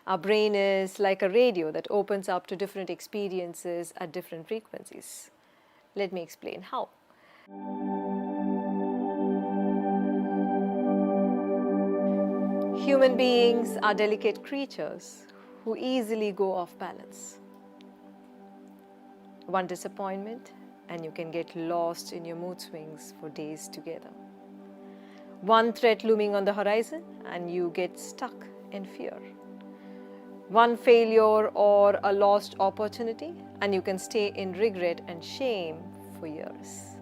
Our brain is like a radio that opens up to different experiences at different frequencies. Let me explain how. Human beings are delicate creatures who easily go off balance. One disappointment and you can get lost in your mood swings for days together. One threat looming on the horizon and you get stuck in fear. One failure or a lost opportunity and you can stay in regret and shame for years.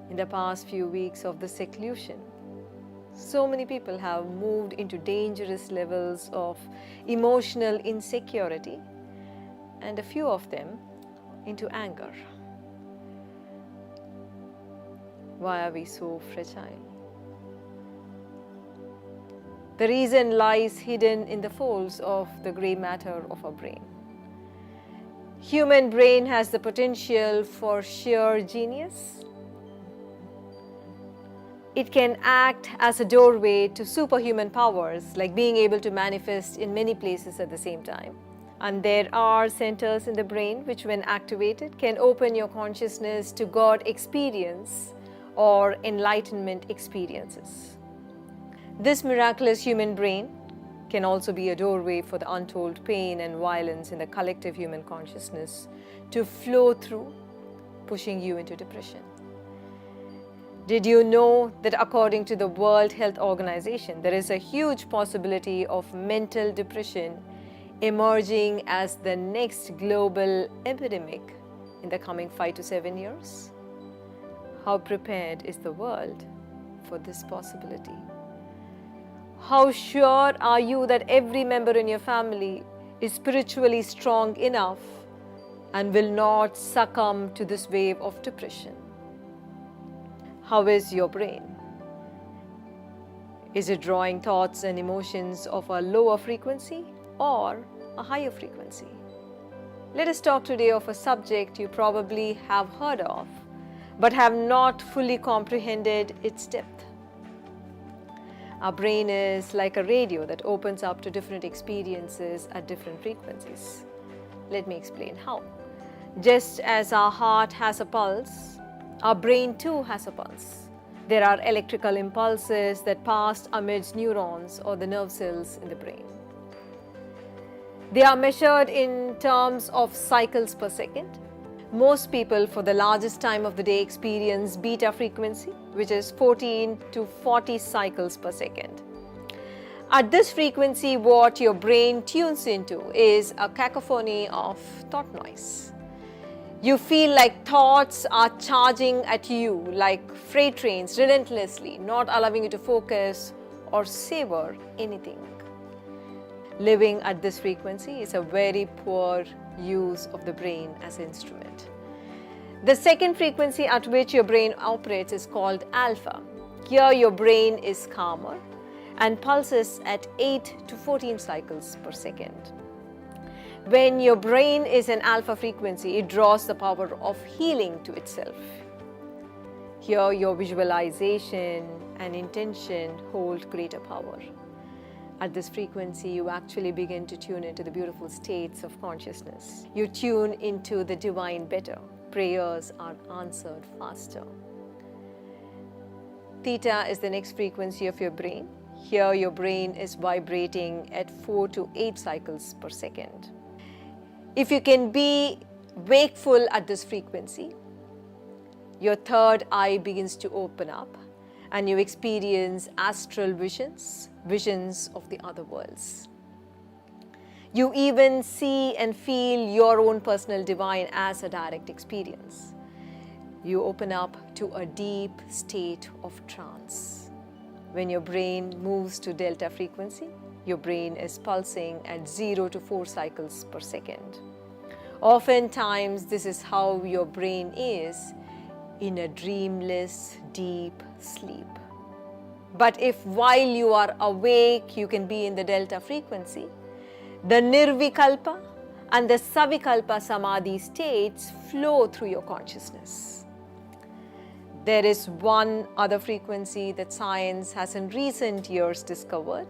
In the past few weeks of the seclusion, so many people have moved into dangerous levels of emotional insecurity and a few of them into anger. Why are we so fragile? The reason lies hidden in the folds of the grey matter of our brain. Human brain has the potential for sheer genius. It can act as a doorway to superhuman powers, like being able to manifest in many places at the same time. And there are centers in the brain which, when activated, can open your consciousness to God experience or enlightenment experiences. This miraculous human brain can also be a doorway for the untold pain and violence in the collective human consciousness to flow through, pushing you into depression. Did you know that according to the World Health Organization, there is a huge possibility of mental depression emerging as the next global epidemic in the coming 5 to 7 years? How prepared is the world for this possibility? How sure are you that every member in your family is spiritually strong enough and will not succumb to this wave of depression? How is your brain? Is it drawing thoughts and emotions of a lower frequency or a higher frequency? Let us talk today of a subject you probably have heard of, but have not fully comprehended its depth. Our brain is like a radio that opens up to different experiences at different frequencies. Let me explain how. Just as our heart has a pulse, our brain too has a pulse. There are electrical impulses that pass amidst neurons or the nerve cells in the brain. They are measured in terms of cycles per second. Most people for the largest time of the day experience beta frequency, which is 14 to 40 cycles per second. At this frequency, what your brain tunes into is a cacophony of thought noise. You feel like thoughts are charging at you like freight trains relentlessly, not allowing you to focus or savor anything. Living at this frequency is a very poor use of the brain as an instrument. The second frequency at which your brain operates is called alpha. Here your brain is calmer and pulses at 8 to 14 cycles per second. When your brain is in alpha frequency, it draws the power of healing to itself. Here your visualization and intention hold greater power. At this frequency, you actually begin to tune into the beautiful states of consciousness. You tune into the divine better. Prayers are answered faster. Theta is the next frequency of your brain. Here, your brain is vibrating at 4 to 8 cycles per second. If you can be wakeful at this frequency, your third eye begins to open up and you experience astral visions, visions of the other worlds. You even see and feel your own personal divine as a direct experience. You open up to a deep state of trance. When your brain moves to delta frequency, your brain is pulsing at 0 to 4 cycles per second. Oftentimes, this is how your brain is in a dreamless, deep sleep. But if while you are awake, you can be in the delta frequency, the nirvikalpa and the savikalpa samadhi states flow through your consciousness. There is one other frequency that science has in recent years discovered.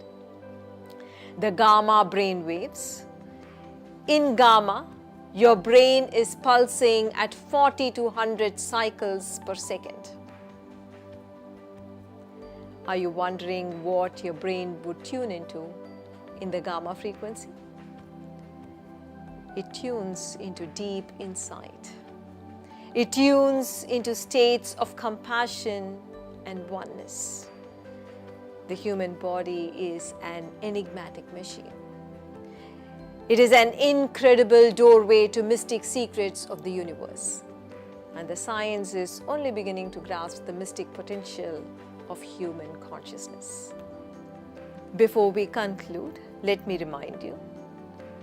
the gamma brain waves. In gamma, your brain is pulsing at 40 to 100 cycles per second. Are you wondering what your brain would tune into in the gamma frequency? It tunes into deep insight. It tunes into states of compassion and oneness. The human body is an enigmatic machine. It is an incredible doorway to mystic secrets of the universe. And the science is only beginning to grasp the mystic potential of human consciousness. Before we conclude, let me remind you,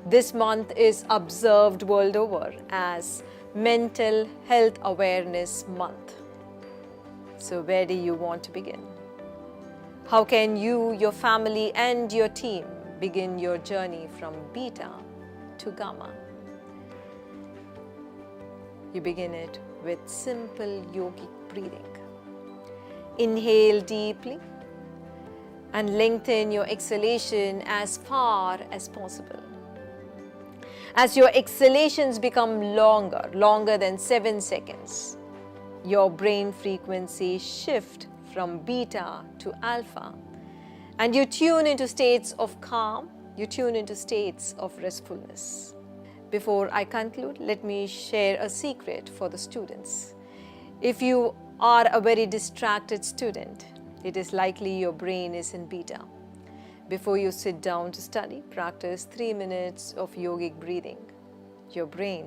this month is observed world over as Mental Health Awareness Month. So where do you want to begin? How can you, your family and your team begin your journey from beta to gamma? You begin it with simple yogic breathing. Inhale deeply and lengthen your exhalation as far as possible. As your exhalations become longer than 7 seconds, your brain frequency shifts from beta to alpha, and you tune into states of calm, you tune into states of restfulness. Before I conclude, let me share a secret for the students. If you are a very distracted student, it is likely your brain is in beta. Before you sit down to study, practice 3 minutes of yogic breathing. Your brain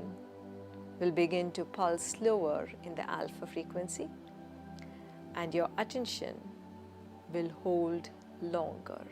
will begin to pulse slower in the alpha frequency, and your attention will hold longer.